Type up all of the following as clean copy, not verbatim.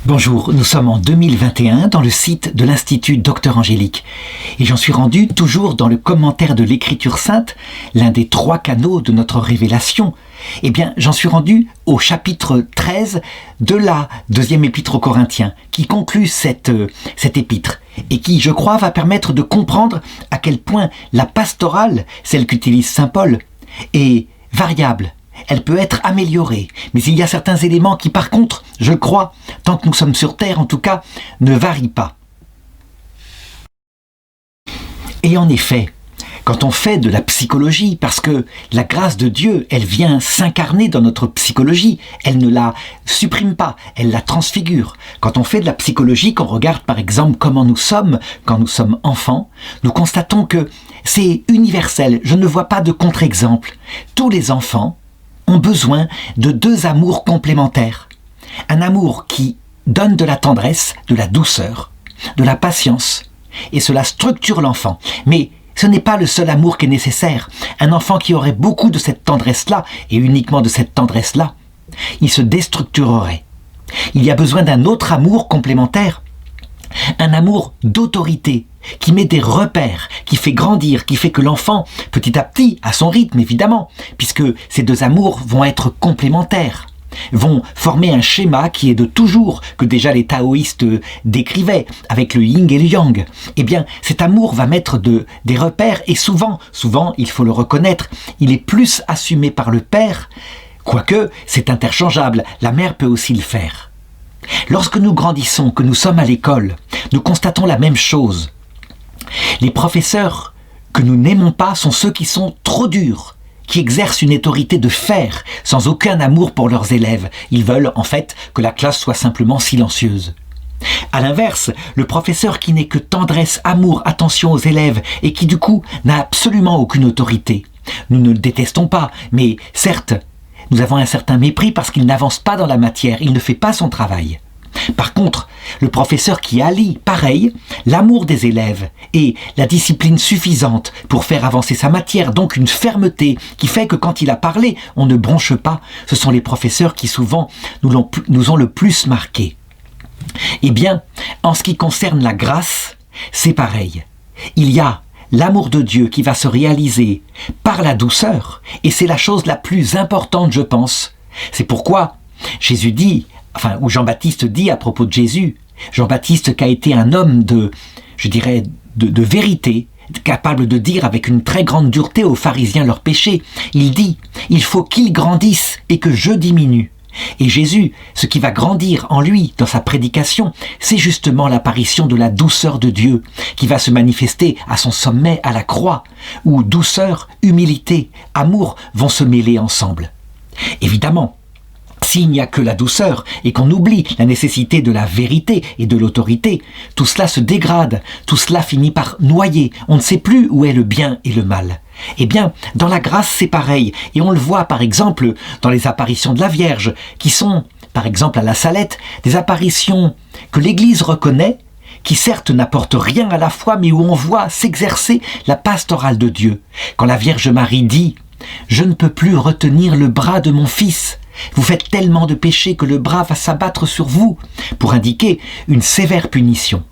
Bonjour, nous sommes en 2021 dans le site de l'Institut Docteur Angélique et j'en suis rendu toujours dans le commentaire de l'Écriture Sainte, l'un des 3 canaux de notre révélation. Eh bien, j'en suis rendu au chapitre 13 de la 2e épître aux Corinthiens qui conclut cette épître et qui, je crois, va permettre de comprendre à quel point la pastorale, celle qu'utilise saint Paul, est variable. Elle peut être améliorée, mais il y a certains éléments qui, par contre, je crois, tant que nous sommes sur Terre en tout cas, ne varient pas. Et en effet, quand on fait de la psychologie, parce que la grâce de Dieu, elle vient s'incarner dans notre psychologie, elle ne la supprime pas, elle la transfigure. Quand on fait de la psychologie, qu'on regarde par exemple comment nous sommes quand nous sommes enfants, nous constatons que c'est universel, je ne vois pas de contre-exemple. Tous les enfants ont besoin de 2 amours complémentaires. Un amour qui donne de la tendresse, de la douceur, de la patience, et cela structure l'enfant. Mais ce n'est pas le seul amour qui est nécessaire. Un enfant qui aurait beaucoup de cette tendresse-là, et uniquement de cette tendresse-là, il se déstructurerait. Il y a besoin d'un autre amour complémentaire, un amour d'autorité, qui met des repères, qui fait grandir, qui fait que l'enfant, petit à petit, à son rythme évidemment, puisque ces 2 amours vont être complémentaires, vont former un schéma qui est de toujours, que déjà les taoïstes décrivaient, avec le yin et le yang. Eh bien, cet amour va mettre des repères, et souvent, il faut le reconnaître, il est plus assumé par le père, quoique c'est interchangeable, la mère peut aussi le faire. Lorsque nous grandissons, que nous sommes à l'école, nous constatons la même chose. Les professeurs que nous n'aimons pas sont ceux qui sont trop durs, qui exercent une autorité de fer, sans aucun amour pour leurs élèves. Ils veulent, en fait, que la classe soit simplement silencieuse. À l'inverse, le professeur qui n'est que tendresse, amour, attention aux élèves, et qui du coup n'a absolument aucune autorité. Nous ne le détestons pas, mais certes, nous avons un certain mépris parce qu'il n'avance pas dans la matière, il ne fait pas son travail. Par contre, le professeur qui allie, pareil, l'amour des élèves et la discipline suffisante pour faire avancer sa matière, donc une fermeté qui fait que quand il a parlé, on ne bronche pas, ce sont les professeurs qui souvent nous ont le plus marqués. Eh bien, en ce qui concerne la grâce, c'est pareil. Il y a l'amour de Dieu qui va se réaliser par la douceur, et c'est la chose la plus importante, je pense. C'est pourquoi Jésus dit, ou Jean-Baptiste dit à propos de Jésus, Jean-Baptiste qui a été un homme de vérité, capable de dire avec une très grande dureté aux pharisiens leurs péchés, il dit, il faut qu'ils grandissent et que je diminue. Et Jésus, ce qui va grandir en lui, dans sa prédication, c'est justement l'apparition de la douceur de Dieu, qui va se manifester à son sommet à la croix, où douceur, humilité, amour vont se mêler ensemble. Évidemment, s'il n'y a que la douceur et qu'on oublie la nécessité de la vérité et de l'autorité, tout cela se dégrade, tout cela finit par noyer, on ne sait plus où est le bien et le mal. Eh bien, dans la grâce, c'est pareil, et on le voit par exemple dans les apparitions de la Vierge, qui sont, par exemple à la Salette, des apparitions que l'Église reconnaît, qui certes n'apportent rien à la foi, mais où on voit s'exercer la pastorale de Dieu. Quand la Vierge Marie dit « Je ne peux plus retenir le bras de mon fils », vous faites tellement de péchés que le bras va s'abattre sur vous, pour indiquer une sévère punition.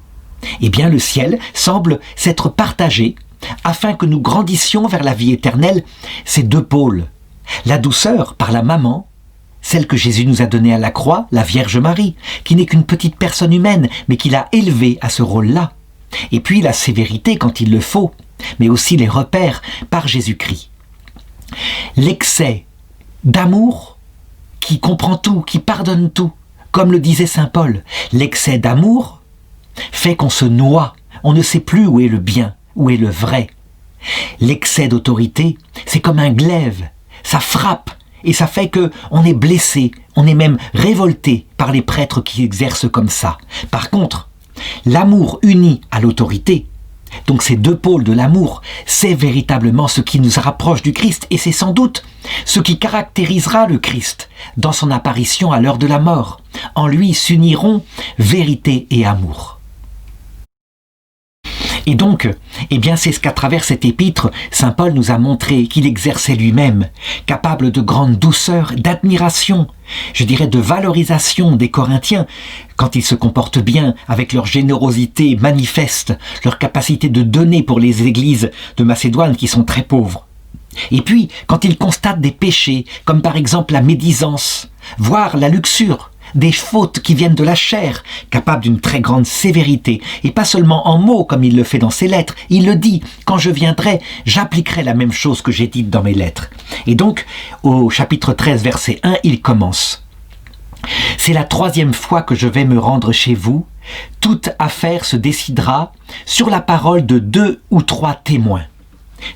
Eh bien, le ciel semble s'être partagé, afin que nous grandissions vers la vie éternelle, ces 2 pôles. La douceur par la maman, celle que Jésus nous a donnée à la croix, la Vierge Marie, qui n'est qu'une petite personne humaine, mais qui l'a élevée à ce rôle-là. Et puis la sévérité quand il le faut, mais aussi les repères par Jésus-Christ. L'excès d'amour qui comprend tout, qui pardonne tout, comme le disait saint Paul. L'excès d'amour fait qu'on se noie, on ne sait plus où est le bien, où est le vrai. L'excès d'autorité, c'est comme un glaive, ça frappe, et ça fait qu'on est blessé, on est même révolté par les prêtres qui exercent comme ça. Par contre, l'amour uni à l'autorité, donc ces 2 pôles de l'amour, c'est véritablement ce qui nous rapproche du Christ, et c'est sans doute ce qui caractérisera le Christ dans son apparition à l'heure de la mort. En lui s'uniront vérité et amour. Et donc, eh bien, c'est ce qu'à travers cet épître, saint Paul nous a montré qu'il exerçait lui-même, capable de grande douceur, d'admiration, je dirais de valorisation des Corinthiens, quand ils se comportent bien, avec leur générosité manifeste, leur capacité de donner pour les églises de Macédoine qui sont très pauvres. Et puis, quand ils constatent des péchés, comme par exemple la médisance, voire la luxure, des fautes qui viennent de la chair, capables d'une très grande sévérité, et pas seulement en mots comme il le fait dans ses lettres. Il le dit, quand je viendrai, j'appliquerai la même chose que j'ai dite dans mes lettres. Et donc, au chapitre 13, verset 1, il commence. C'est la 3e fois que je vais me rendre chez vous. Toute affaire se décidera sur la parole de 2 ou 3 témoins.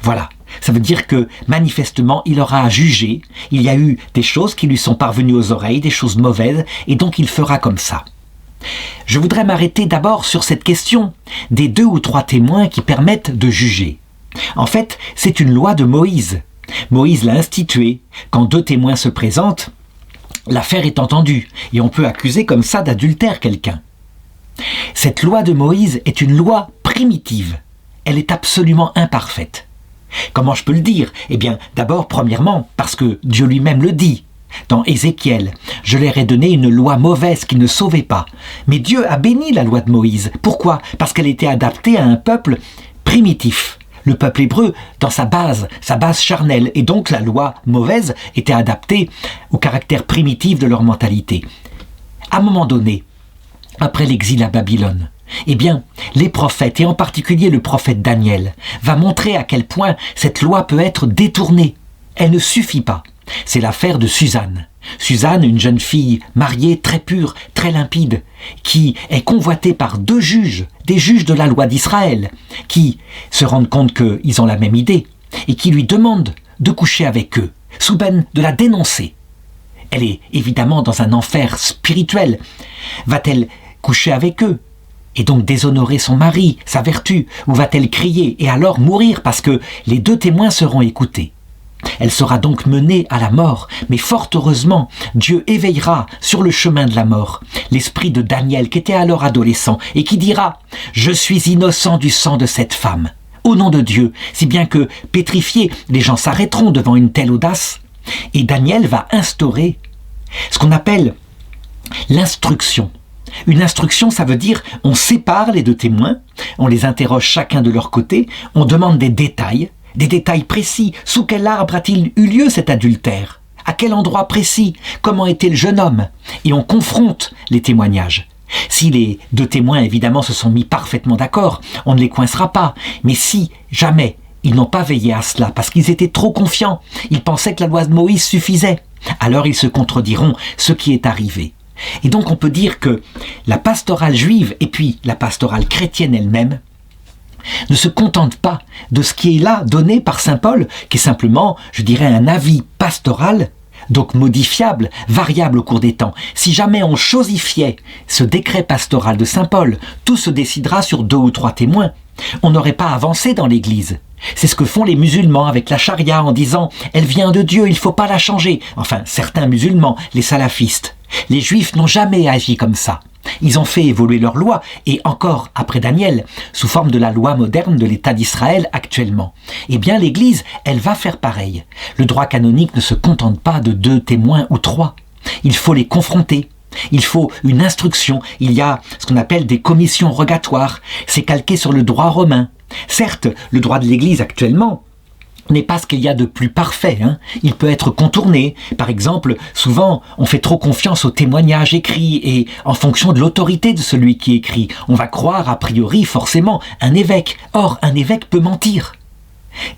Voilà. Ça veut dire que, manifestement, il aura à juger. Il y a eu des choses qui lui sont parvenues aux oreilles, des choses mauvaises, et donc il fera comme ça. Je voudrais m'arrêter d'abord sur cette question des 2 ou 3 témoins qui permettent de juger. En fait, c'est une loi de Moïse. Moïse l'a instituée. Quand 2 témoins se présentent, l'affaire est entendue, et on peut accuser comme ça d'adultère quelqu'un. Cette loi de Moïse est une loi primitive. Elle est absolument imparfaite. Comment je peux le dire ? Eh bien, d'abord, premièrement, parce que Dieu lui-même le dit. Dans Ézéchiel, « Je leur ai donné une loi mauvaise qui ne sauvait pas. » Mais Dieu a béni la loi de Moïse. Pourquoi ? Parce qu'elle était adaptée à un peuple primitif. Le peuple hébreu, dans sa base charnelle. Et donc la loi mauvaise était adaptée au caractère primitif de leur mentalité. À un moment donné, après l'exil à Babylone, eh bien, les prophètes, et en particulier le prophète Daniel, va montrer à quel point cette loi peut être détournée. Elle ne suffit pas. C'est l'affaire de Suzanne. Suzanne, une jeune fille mariée, très pure, très limpide, qui est convoitée par 2 juges, des juges de la loi d'Israël, qui se rendent compte qu'ils ont la même idée, et qui lui demandent de coucher avec eux, sous peine de la dénoncer. Elle est évidemment dans un enfer spirituel. Va-t-elle coucher avec eux ? Et donc déshonorer son mari, sa vertu, ou va-t-elle crier et alors mourir parce que les 2 témoins seront écoutés ? Elle sera donc menée à la mort, mais fort heureusement, Dieu éveillera sur le chemin de la mort l'esprit de Daniel qui était alors adolescent et qui dira « Je suis innocent du sang de cette femme ». Au nom de Dieu, si bien que, pétrifiés, les gens s'arrêteront devant une telle audace, et Daniel va instaurer ce qu'on appelle l'instruction. Une instruction, ça veut dire on sépare les 2 témoins, on les interroge chacun de leur côté, on demande des détails précis. Sous quel arbre a-t-il eu lieu cet adultère ? À quel endroit précis ? Comment était le jeune homme ? Et on confronte les témoignages. Si les 2 témoins, évidemment, se sont mis parfaitement d'accord, on ne les coincera pas. Mais si, jamais, ils n'ont pas veillé à cela, parce qu'ils étaient trop confiants, ils pensaient que la loi de Moïse suffisait, alors ils se contrediront ce qui est arrivé. Et donc on peut dire que la pastorale juive et puis la pastorale chrétienne elle-même ne se contentent pas de ce qui est là donné par saint Paul, qui est simplement, je dirais, un avis pastoral, donc modifiable, variable au cours des temps. Si jamais on chosifiait ce décret pastoral de saint Paul, tout se décidera sur 2 ou 3 témoins. On n'aurait pas avancé dans l'Église. C'est ce que font les musulmans avec la charia en disant « Elle vient de Dieu, il ne faut pas la changer ». Enfin, certains musulmans, les salafistes. Les juifs n'ont jamais agi comme ça. Ils ont fait évoluer leur loi, et encore après Daniel, sous forme de la loi moderne de l'État d'Israël actuellement. Eh bien l'Église, elle va faire pareil. Le droit canonique ne se contente pas de 2 témoins ou 3. Il faut les confronter. Il faut une instruction. Il y a ce qu'on appelle des commissions rogatoires. C'est calqué sur le droit romain. Certes, le droit de l'Église actuellement n'est pas ce qu'il y a de plus parfait. Il peut être contourné. Par exemple, souvent, on fait trop confiance aux témoignages écrits et en fonction de l'autorité de celui qui écrit, on va croire a priori forcément un évêque. Or, un évêque peut mentir.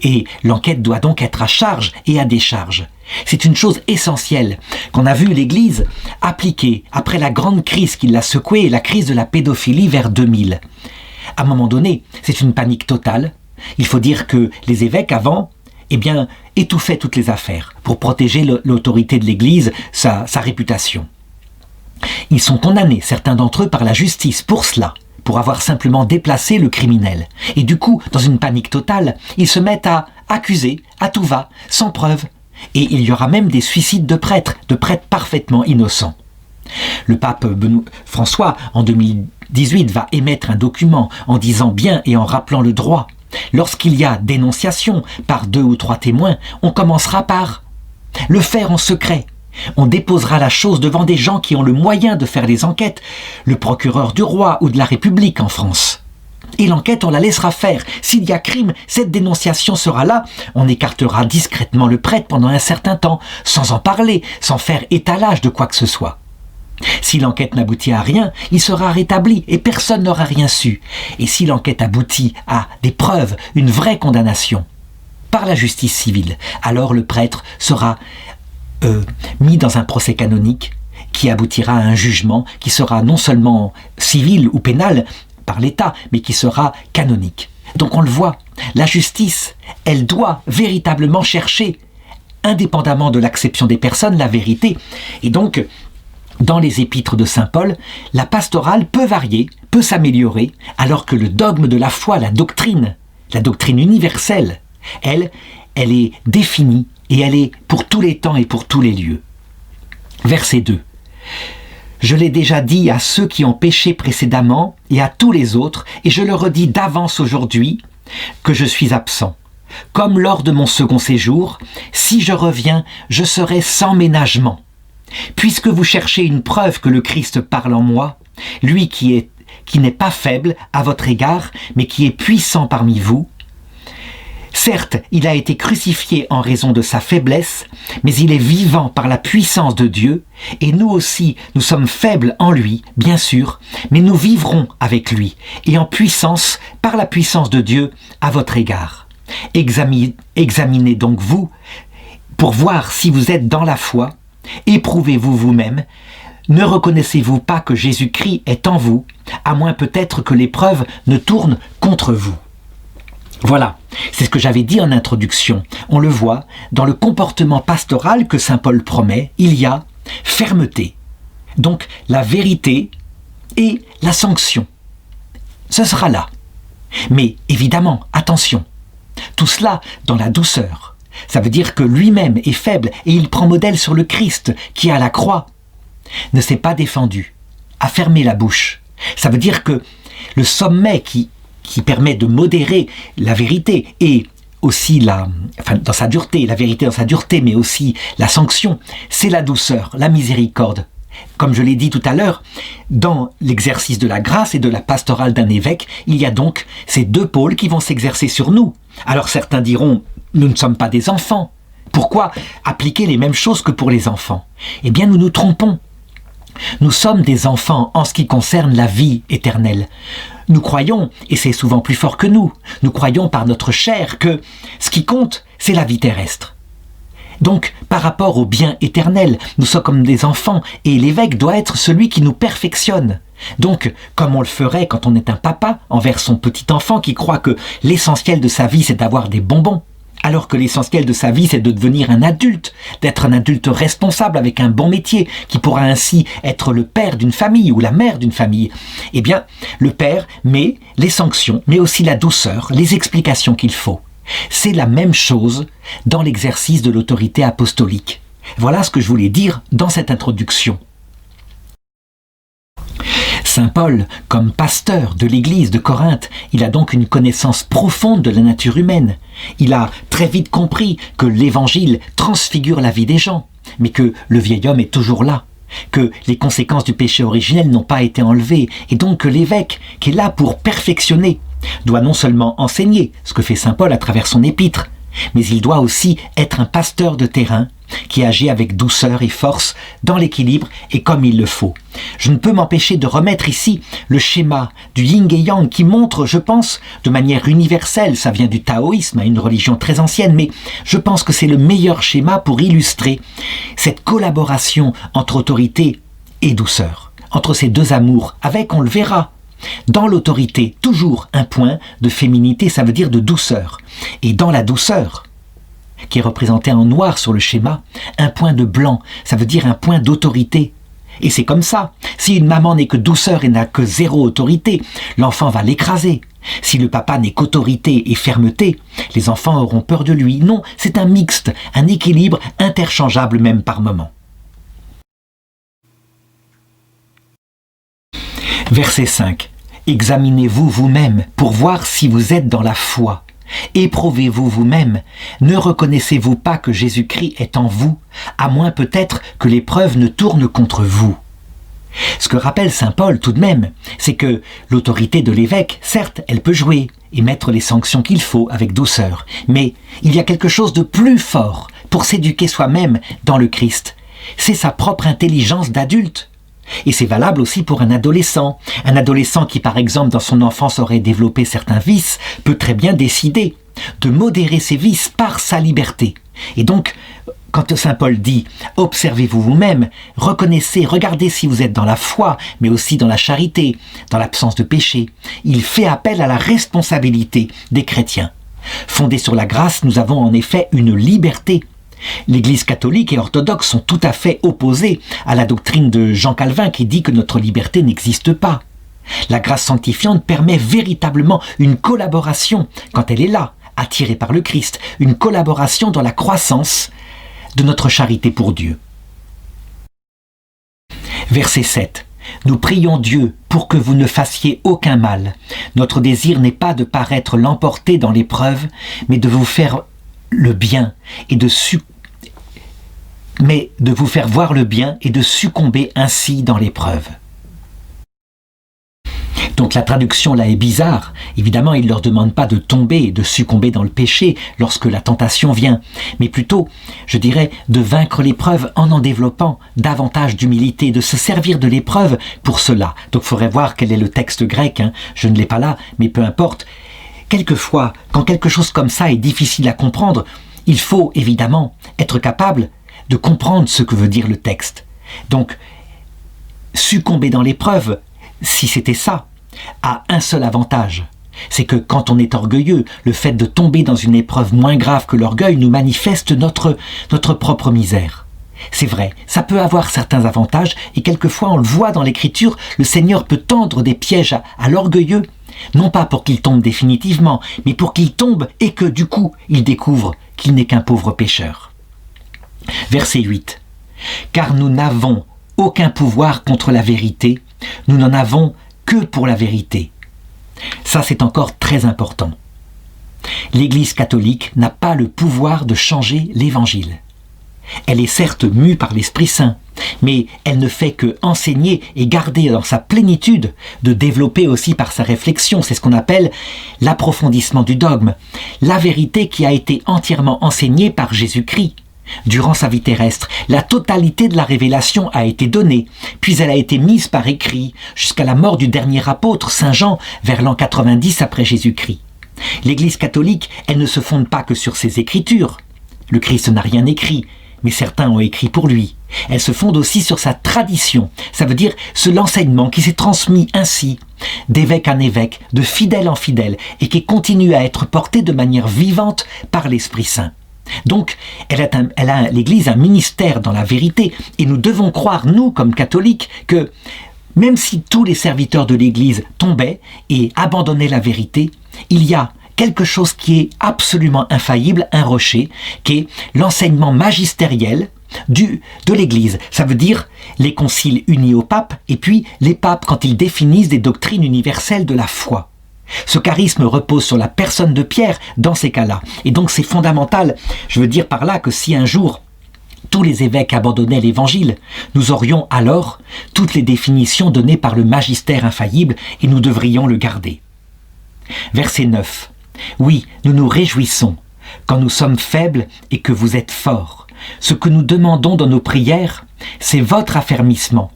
Et l'enquête doit donc être à charge et à décharge. C'est une chose essentielle qu'on a vu l'Église appliquer après la grande crise qui l'a secouée, la crise de la pédophilie vers 2000. À un moment donné, c'est une panique totale. Il faut dire que les évêques avant, étouffaient toutes les affaires pour protéger l'autorité de l'Église, sa réputation. Ils sont condamnés, certains d'entre eux, par la justice pour cela, pour avoir simplement déplacé le criminel. Et du coup, dans une panique totale, ils se mettent à accuser, à tout va, sans preuve. Et il y aura même des suicides de prêtres parfaitement innocents. Le pape François, en 2010, 18 va émettre un document en disant bien et en rappelant le droit. Lorsqu'il y a dénonciation par 2 ou 3 témoins, on commencera par le faire en secret. On déposera la chose devant des gens qui ont le moyen de faire les enquêtes, le procureur du roi ou de la République en France. Et l'enquête, on la laissera faire. S'il y a crime, cette dénonciation sera là. On écartera discrètement le prêtre pendant un certain temps, sans en parler, sans faire étalage de quoi que ce soit. Si l'enquête n'aboutit à rien, il sera rétabli et personne n'aura rien su. Et si l'enquête aboutit à des preuves, une vraie condamnation, par la justice civile, alors le prêtre sera mis dans un procès canonique qui aboutira à un jugement qui sera non seulement civil ou pénal par l'État, mais qui sera canonique. Donc on le voit, la justice, elle doit véritablement chercher, indépendamment de l'acception des personnes, la vérité. Et donc, dans les épîtres de saint Paul, la pastorale peut varier, peut s'améliorer, alors que le dogme de la foi, la doctrine universelle, elle est définie et elle est pour tous les temps et pour tous les lieux. Verset 2. Je l'ai déjà dit à ceux qui ont péché précédemment et à tous les autres, et je le redis d'avance aujourd'hui, que je suis absent. Comme lors de mon second séjour, si je reviens, je serai sans ménagement. Puisque vous cherchez une preuve que le Christ parle en moi, lui qui n'est pas faible à votre égard, mais qui est puissant parmi vous, certes, il a été crucifié en raison de sa faiblesse, mais il est vivant par la puissance de Dieu, et nous aussi, nous sommes faibles en lui, bien sûr, mais nous vivrons avec lui, et en puissance, par la puissance de Dieu, à votre égard. Examinez donc vous, pour voir si vous êtes dans la foi, éprouvez-vous vous-même, ne reconnaissez-vous pas que Jésus-Christ est en vous, à moins peut-être que l'épreuve ne tourne contre vous. Voilà, c'est ce que j'avais dit en introduction. On le voit, dans le comportement pastoral que saint Paul promet, il y a fermeté. Donc la vérité et la sanction. Ce sera là. Mais évidemment, attention, tout cela dans la douceur. Ça veut dire que lui-même est faible et il prend modèle sur le Christ qui, à la croix, ne s'est pas défendu, a fermé la bouche. Ça veut dire que le sommet qui permet de modérer la vérité et aussi dans sa dureté, la vérité dans sa dureté, mais aussi la sanction, c'est la douceur, la miséricorde. Comme je l'ai dit tout à l'heure, dans l'exercice de la grâce et de la pastorale d'un évêque, il y a donc ces deux pôles qui vont s'exercer sur nous. Alors certains diront, nous ne sommes pas des enfants. Pourquoi appliquer les mêmes choses que pour les enfants? Eh bien, nous nous trompons. Nous sommes des enfants en ce qui concerne la vie éternelle. Nous croyons, et c'est souvent plus fort que nous croyons par notre chair que ce qui compte, c'est la vie terrestre. Donc, par rapport au bien éternel, nous sommes comme des enfants, et l'évêque doit être celui qui nous perfectionne. Donc, comme on le ferait quand on est un papa envers son petit enfant qui croit que l'essentiel de sa vie, c'est d'avoir des bonbons, alors que l'essentiel de sa vie, c'est de devenir un adulte, d'être un adulte responsable avec un bon métier, qui pourra ainsi être le père d'une famille ou la mère d'une famille. Eh bien, le père met les sanctions, mais aussi la douceur, les explications qu'il faut. C'est la même chose dans l'exercice de l'autorité apostolique. Voilà ce que je voulais dire dans cette introduction. Saint Paul, comme pasteur de l'église de Corinthe, il a donc une connaissance profonde de la nature humaine. Il a très vite compris que l'évangile transfigure la vie des gens, mais que le vieil homme est toujours là, que les conséquences du péché originel n'ont pas été enlevées, et donc que l'évêque, qui est là pour perfectionner, doit non seulement enseigner, ce que fait saint Paul à travers son épître, mais il doit aussi être un pasteur de terrain qui agit avec douceur et force dans l'équilibre et comme il le faut. Je ne peux m'empêcher de remettre ici le schéma du yin et yang qui montre, je pense, de manière universelle, ça vient du taoïsme, une religion très ancienne, mais je pense que c'est le meilleur schéma pour illustrer cette collaboration entre autorité et douceur, entre ces deux amours, avec, on le verra, dans l'autorité, toujours un point de féminité, ça veut dire de douceur. Et dans la douceur, qui est représentée en noir sur le schéma, un point de blanc, ça veut dire un point d'autorité. Et c'est comme ça. Si une maman n'est que douceur et n'a que zéro autorité, l'enfant va l'écraser. Si le papa n'est qu'autorité et fermeté, les enfants auront peur de lui. Non, c'est un mixte, un équilibre interchangeable même par moment. Verset 5. Examinez-vous vous-même pour voir si vous êtes dans la foi. Éprouvez-vous vous-même. Ne reconnaissez-vous pas que Jésus-Christ est en vous, à moins peut-être que l'épreuve ne tourne contre vous. Ce que rappelle saint Paul tout de même, c'est que l'autorité de l'évêque, certes, elle peut jouer et mettre les sanctions qu'il faut avec douceur, mais il y a quelque chose de plus fort pour s'éduquer soi-même dans le Christ. C'est sa propre intelligence d'adulte. Et c'est valable aussi pour un adolescent. Un adolescent qui, par exemple, dans son enfance aurait développé certains vices, peut très bien décider de modérer ses vices par sa liberté. Et donc, quand saint Paul dit « Observez-vous vous-même, reconnaissez, regardez si vous êtes dans la foi, mais aussi dans la charité, dans l'absence de péché », il fait appel à la responsabilité des chrétiens. Fondés sur la grâce, nous avons en effet une liberté. L'Église catholique et orthodoxe sont tout à fait opposées à la doctrine de Jean Calvin qui dit que notre liberté n'existe pas. La grâce sanctifiante permet véritablement une collaboration, quand elle est là, attirée par le Christ, une collaboration dans la croissance de notre charité pour Dieu. Verset 7. Nous prions Dieu pour que vous ne fassiez aucun mal. Notre désir n'est pas de paraître l'emporter dans l'épreuve, mais de vous faire le bien et de vous faire voir le bien et de succomber ainsi dans l'épreuve. Donc la traduction là est bizarre. Évidemment, il ne leur demande pas de tomber, de succomber dans le péché lorsque la tentation vient, mais plutôt, je dirais, de vaincre l'épreuve en développant davantage d'humilité, de se servir de l'épreuve pour cela. Donc il faudrait voir quel est le texte grec, je ne l'ai pas là, mais peu importe. Quelquefois, quand quelque chose comme ça est difficile à comprendre, il faut évidemment être capable de comprendre ce que veut dire le texte. Donc, succomber dans l'épreuve, si c'était ça, a un seul avantage. C'est que quand on est orgueilleux, le fait de tomber dans une épreuve moins grave que l'orgueil nous manifeste notre propre misère. C'est vrai, ça peut avoir certains avantages et quelquefois on le voit dans l'Écriture, le Seigneur peut tendre des pièges à l'orgueilleux, non pas pour qu'il tombe définitivement, mais pour qu'il tombe et que du coup il découvre qu'il n'est qu'un pauvre pécheur. Verset 8. Car nous n'avons aucun pouvoir contre la vérité, nous n'en avons que pour la vérité. Ça, c'est encore très important. L'Église catholique n'a pas le pouvoir de changer l'Évangile. Elle est certes mue par l'Esprit Saint, mais elle ne fait que enseigner et garder dans sa plénitude, de développer aussi par sa réflexion, c'est ce qu'on appelle l'approfondissement du dogme, la vérité qui a été entièrement enseignée par Jésus-Christ. Durant sa vie terrestre, la totalité de la révélation a été donnée, puis elle a été mise par écrit jusqu'à la mort du dernier apôtre, Saint Jean, vers l'an 90 après Jésus-Christ. L'Église catholique, elle ne se fonde pas que sur ses écritures. Le Christ n'a rien écrit, mais certains ont écrit pour lui. Elle se fonde aussi sur sa tradition, ça veut dire l'enseignement qui s'est transmis ainsi, d'évêque en évêque, de fidèle en fidèle, et qui continue à être porté de manière vivante par l'Esprit Saint. Donc, l'Église a un ministère dans la vérité, et nous devons croire, nous, comme catholiques, que même si tous les serviteurs de l'Église tombaient et abandonnaient la vérité, il y a quelque chose qui est absolument infaillible, un rocher, qui est l'enseignement magistériel de l'Église. Ça veut dire les conciles unis au pape, et puis les papes quand ils définissent des doctrines universelles de la foi. Ce charisme repose sur la personne de Pierre dans ces cas-là. Et donc c'est fondamental. Je veux dire par là que si un jour tous les évêques abandonnaient l'Évangile, nous aurions alors toutes les définitions données par le magistère infaillible et nous devrions le garder. Verset 9. Oui, nous nous réjouissons quand nous sommes faibles et que vous êtes forts. Ce que nous demandons dans nos prières, c'est votre affermissement.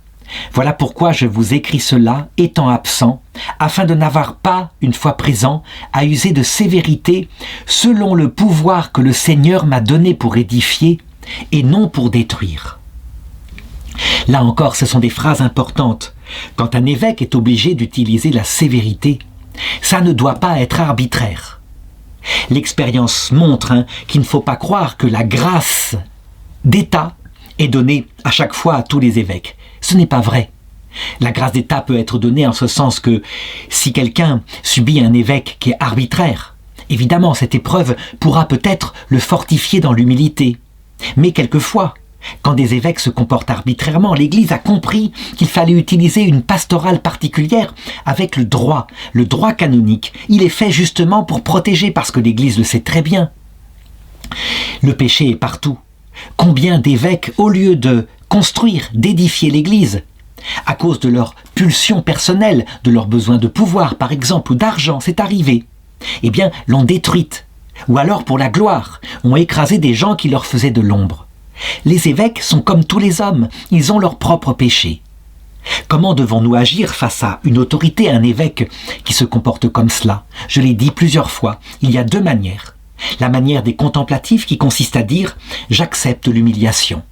Voilà pourquoi je vous écris cela, étant absent, afin de n'avoir pas, une fois présent, à user de sévérité, selon le pouvoir que le Seigneur m'a donné pour édifier, et non pour détruire. Là encore, ce sont des phrases importantes. Quand un évêque est obligé d'utiliser la sévérité, ça ne doit pas être arbitraire. L'expérience montre qu'il ne faut pas croire que la grâce d'État est donnée à chaque fois à tous les évêques. Ce n'est pas vrai. La grâce d'État peut être donnée en ce sens que si quelqu'un subit un évêque qui est arbitraire, évidemment cette épreuve pourra peut-être le fortifier dans l'humilité. Mais quelquefois, Quand des évêques se comportent arbitrairement, l'Église a compris qu'il fallait utiliser une pastorale particulière avec le droit canonique. Il est fait justement pour protéger, parce que l'Église le sait très bien. Le péché est partout. Combien d'évêques, au lieu de construire, d'édifier l'Église, à cause de leur pulsion personnelle, de leur besoin de pouvoir par exemple, ou d'argent, c'est arrivé, eh bien l'ont détruite, ou alors pour la gloire, ont écrasé des gens qui leur faisaient de l'ombre. Les évêques sont comme tous les hommes, ils ont leur propre péché. Comment devons-nous agir face à une autorité, un évêque qui se comporte comme cela? Je l'ai dit plusieurs fois, il y a deux manières. La manière des contemplatifs qui consiste à dire « j'accepte l'humiliation ».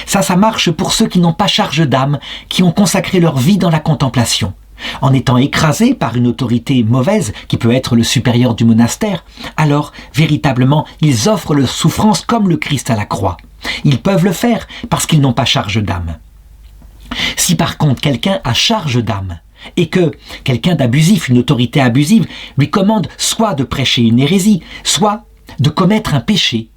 Ça marche pour ceux qui n'ont pas charge d'âme, qui ont consacré leur vie dans la contemplation. En étant écrasés par une autorité mauvaise, qui peut être le supérieur du monastère, alors, véritablement, ils offrent leur souffrance comme le Christ à la croix. Ils peuvent le faire parce qu'ils n'ont pas charge d'âme. Si par contre quelqu'un a charge d'âme, et que quelqu'un d'abusif, une autorité abusive, lui commande soit de prêcher une hérésie, soit de commettre un péché.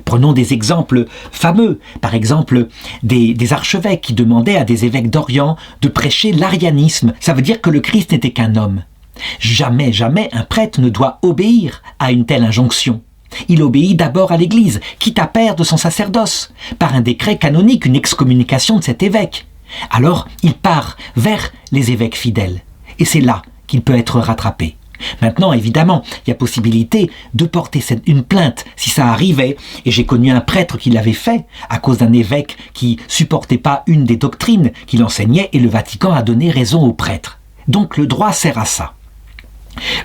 Prenons des exemples fameux, par exemple des archevêques qui demandaient à des évêques d'Orient de prêcher l'arianisme. Ça veut dire que le Christ n'était qu'un homme. Jamais, jamais un prêtre ne doit obéir à une telle injonction. Il obéit d'abord à l'Église, quitte à perdre son sacerdoce, par un décret canonique, une excommunication de cet évêque. Alors, il part vers les évêques fidèles. Et c'est là qu'il peut être rattrapé. Maintenant, évidemment, il y a possibilité de porter une plainte si ça arrivait. Et j'ai connu un prêtre qui l'avait fait à cause d'un évêque qui supportait pas une des doctrines qu'il enseignait et le Vatican a donné raison au prêtre. Donc le droit sert à ça.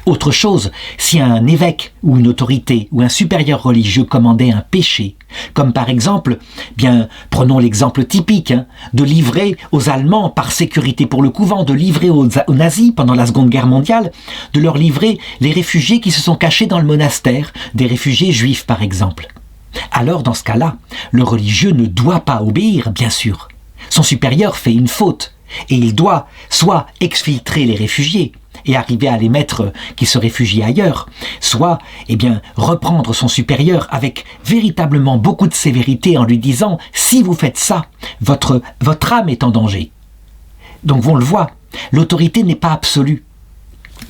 Autre chose, si un évêque ou une autorité ou un supérieur religieux commandait un péché, comme par exemple, bien prenons l'exemple typique, de livrer aux Allemands par sécurité pour le couvent, de livrer aux nazis pendant la Seconde Guerre mondiale, de leur livrer les réfugiés qui se sont cachés dans le monastère, des réfugiés juifs par exemple. Alors dans ce cas-là, le religieux ne doit pas obéir, bien sûr. Son supérieur fait une faute et il doit soit exfiltrer les réfugiés et arriver à les mettre qui se réfugient ailleurs, soit reprendre son supérieur avec véritablement beaucoup de sévérité en lui disant « si vous faites ça, votre âme est en danger ». Donc on le voit, l'autorité n'est pas absolue.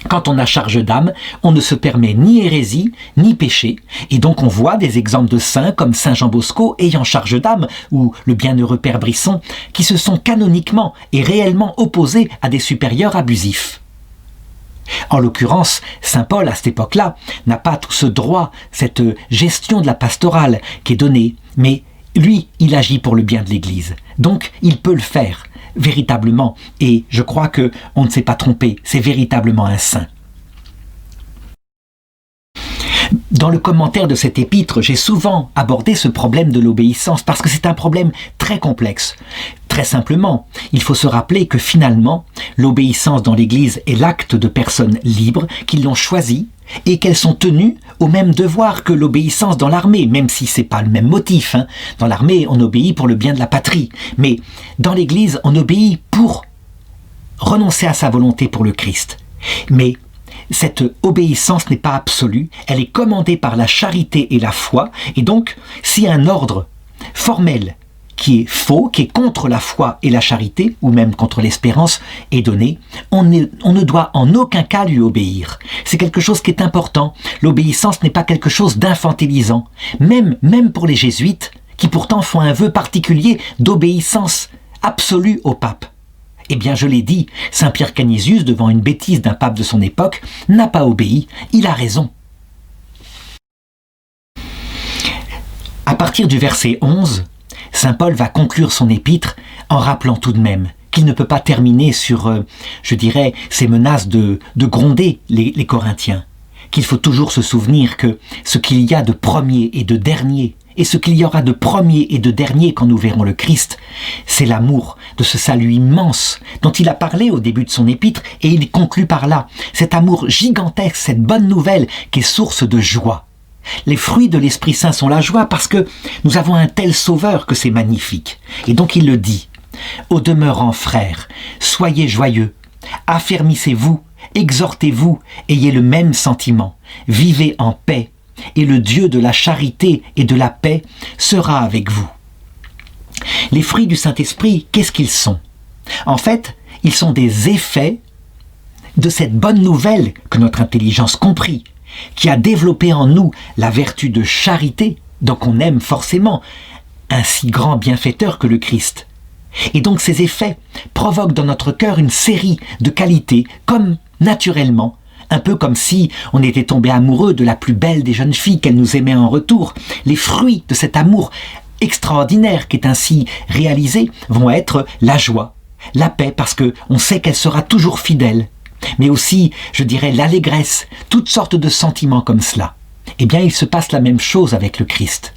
Quand on a charge d'âme, on ne se permet ni hérésie, ni péché. Et donc on voit des exemples de saints comme Saint Jean Bosco ayant charge d'âme, ou le bienheureux Père Brisson, qui se sont canoniquement et réellement opposés à des supérieurs abusifs. En l'occurrence, Saint Paul, à cette époque-là, n'a pas tout ce droit, cette gestion de la pastorale qui est donnée, mais lui, il agit pour le bien de l'Église. Donc, il peut le faire, véritablement, et je crois qu'on ne s'est pas trompé, c'est véritablement un saint. Dans le commentaire de cet épître, j'ai souvent abordé ce problème de l'obéissance parce que c'est un problème très complexe. Très simplement, il faut se rappeler que finalement, l'obéissance dans l'Église est l'acte de personnes libres qui l'ont choisi et qu'elles sont tenues au même devoir que l'obéissance dans l'armée, même si c'est pas le même motif. Dans l'armée, on obéit pour le bien de la patrie, mais dans l'Église, on obéit pour renoncer à sa volonté pour le Christ. Mais cette obéissance n'est pas absolue, elle est commandée par la charité et la foi, et donc si un ordre formel qui est faux, qui est contre la foi et la charité, ou même contre l'espérance, est donné, on ne doit en aucun cas lui obéir. C'est quelque chose qui est important. L'obéissance n'est pas quelque chose d'infantilisant. Même pour les jésuites, qui pourtant font un vœu particulier d'obéissance absolue au pape. Eh bien, je l'ai dit, Saint Pierre Canisius, devant une bêtise d'un pape de son époque, n'a pas obéi, il a raison. À partir du verset 11, Saint Paul va conclure son épître en rappelant tout de même qu'il ne peut pas terminer sur, ces menaces de gronder les Corinthiens, qu'il faut toujours se souvenir que ce qu'il y a de premier et de dernier, et ce qu'il y aura de premier et de dernier quand nous verrons le Christ, c'est l'amour de ce salut immense dont il a parlé au début de son épître, et il conclut par là, cet amour gigantesque, cette bonne nouvelle qui est source de joie. Les fruits de l'Esprit Saint sont la joie parce que nous avons un tel Sauveur que c'est magnifique. Et donc il le dit, « Au demeurant frères, soyez joyeux, affermissez-vous, exhortez-vous, ayez le même sentiment, vivez en paix, et le Dieu de la charité et de la paix sera avec vous. » Les fruits du Saint-Esprit, qu'est-ce qu'ils sont? En fait, ils sont des effets de cette bonne nouvelle que notre intelligence comprit, qui a développé en nous la vertu de charité, donc on aime forcément un si grand bienfaiteur que le Christ. Et donc ces effets provoquent dans notre cœur une série de qualités, comme naturellement, un peu comme si on était tombé amoureux de la plus belle des jeunes filles qu'elle nous aimait en retour. Les fruits de cet amour extraordinaire qui est ainsi réalisé vont être la joie, la paix, parce que on sait qu'elle sera toujours fidèle, mais aussi, je dirais, l'allégresse, toutes sortes de sentiments comme cela. Eh bien, il se passe la même chose avec le Christ.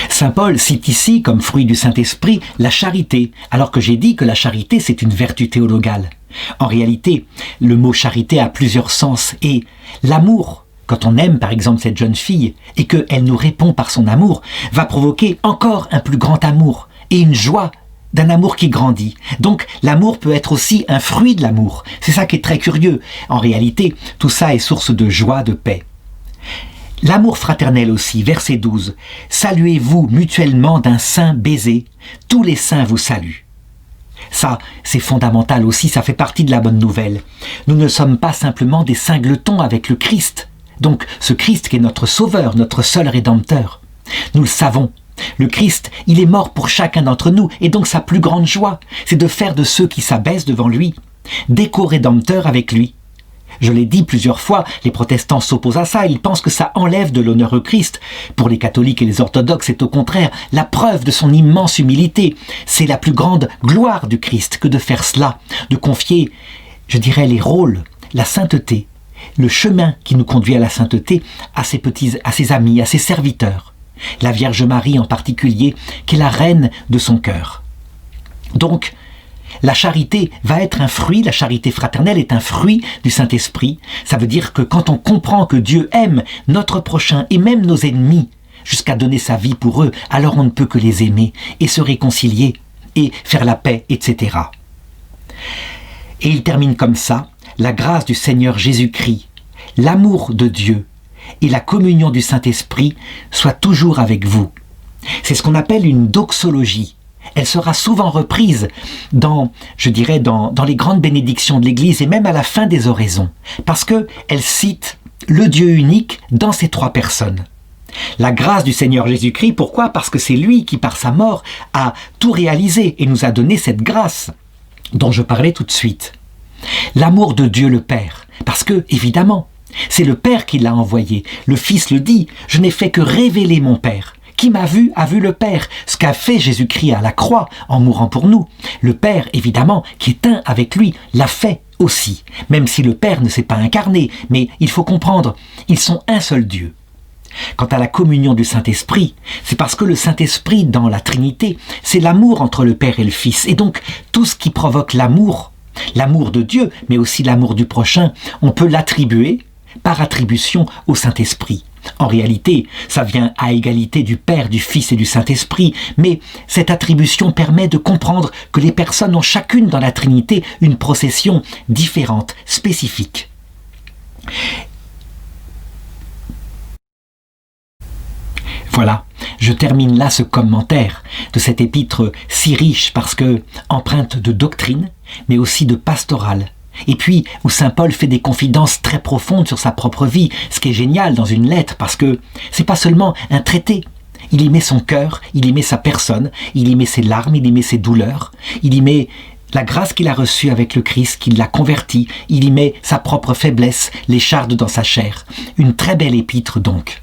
Saint Paul cite ici, comme fruit du Saint-Esprit, la charité, alors que j'ai dit que la charité, c'est une vertu théologale. En réalité, le mot charité a plusieurs sens, et l'amour, quand on aime par exemple cette jeune fille, et qu'elle nous répond par son amour, va provoquer encore un plus grand amour, et une joie d'un amour qui grandit. Donc l'amour peut être aussi un fruit de l'amour. C'est ça qui est très curieux. En réalité, tout ça est source de joie, de paix. L'amour fraternel aussi, verset 12. « Saluez-vous mutuellement d'un saint baiser, tous les saints vous saluent. » Ça, c'est fondamental aussi, ça fait partie de la bonne nouvelle. Nous ne sommes pas simplement des singletons avec le Christ. Donc ce Christ qui est notre sauveur, notre seul rédempteur. Nous le savons. Le Christ, il est mort pour chacun d'entre nous, et donc sa plus grande joie, c'est de faire de ceux qui s'abaissent devant lui des co-rédempteurs avec lui. Je l'ai dit plusieurs fois, les protestants s'opposent à ça, ils pensent que ça enlève de l'honneur au Christ. Pour les catholiques et les orthodoxes, c'est au contraire la preuve de son immense humilité. C'est la plus grande gloire du Christ que de faire cela, de confier, je dirais, les rôles, la sainteté, le chemin qui nous conduit à la sainteté à ses amis, à ses serviteurs. La Vierge Marie en particulier, qui est la reine de son cœur. Donc, la charité va être un fruit, la charité fraternelle est un fruit du Saint-Esprit. Ça veut dire que quand on comprend que Dieu aime notre prochain et même nos ennemis, jusqu'à donner sa vie pour eux, alors on ne peut que les aimer et se réconcilier et faire la paix, etc. Et il termine comme ça, la grâce du Seigneur Jésus-Christ, l'amour de Dieu et la communion du Saint-Esprit soient toujours avec vous. C'est ce qu'on appelle une doxologie. Elle sera souvent reprise dans les grandes bénédictions de l'Église et même à la fin des oraisons, parce qu'elle cite le Dieu unique dans ces trois personnes. La grâce du Seigneur Jésus-Christ, pourquoi? Parce que c'est lui qui, par sa mort, a tout réalisé et nous a donné cette grâce dont je parlais tout de suite. L'amour de Dieu le Père, parce que, évidemment, c'est le Père qui l'a envoyé. Le Fils le dit, « Je n'ai fait que révéler mon Père. Qui m'a vu a vu le Père. » Ce qu'a fait Jésus-Christ à la croix en mourant pour nous. Le Père, évidemment, qui est un avec lui, l'a fait aussi. Même si le Père ne s'est pas incarné. Mais il faut comprendre, ils sont un seul Dieu. Quant à la communion du Saint-Esprit, c'est parce que le Saint-Esprit, dans la Trinité, c'est l'amour entre le Père et le Fils. Et donc, tout ce qui provoque l'amour de Dieu, mais aussi l'amour du prochain, on peut l'attribuer par attribution au Saint-Esprit. En réalité, ça vient à égalité du Père, du Fils et du Saint-Esprit, mais cette attribution permet de comprendre que les personnes ont chacune dans la Trinité une procession différente, spécifique. Voilà, je termine là ce commentaire de cette épître si riche parce que empreinte de doctrine, mais aussi de pastorale. Et puis, où Saint Paul fait des confidences très profondes sur sa propre vie, ce qui est génial dans une lettre, parce que c'est pas seulement un traité. Il y met son cœur, il y met sa personne, il y met ses larmes, il y met ses douleurs, il y met la grâce qu'il a reçue avec le Christ, qui l'a converti, il y met sa propre faiblesse, les chardes dans sa chair. Une très belle épître donc.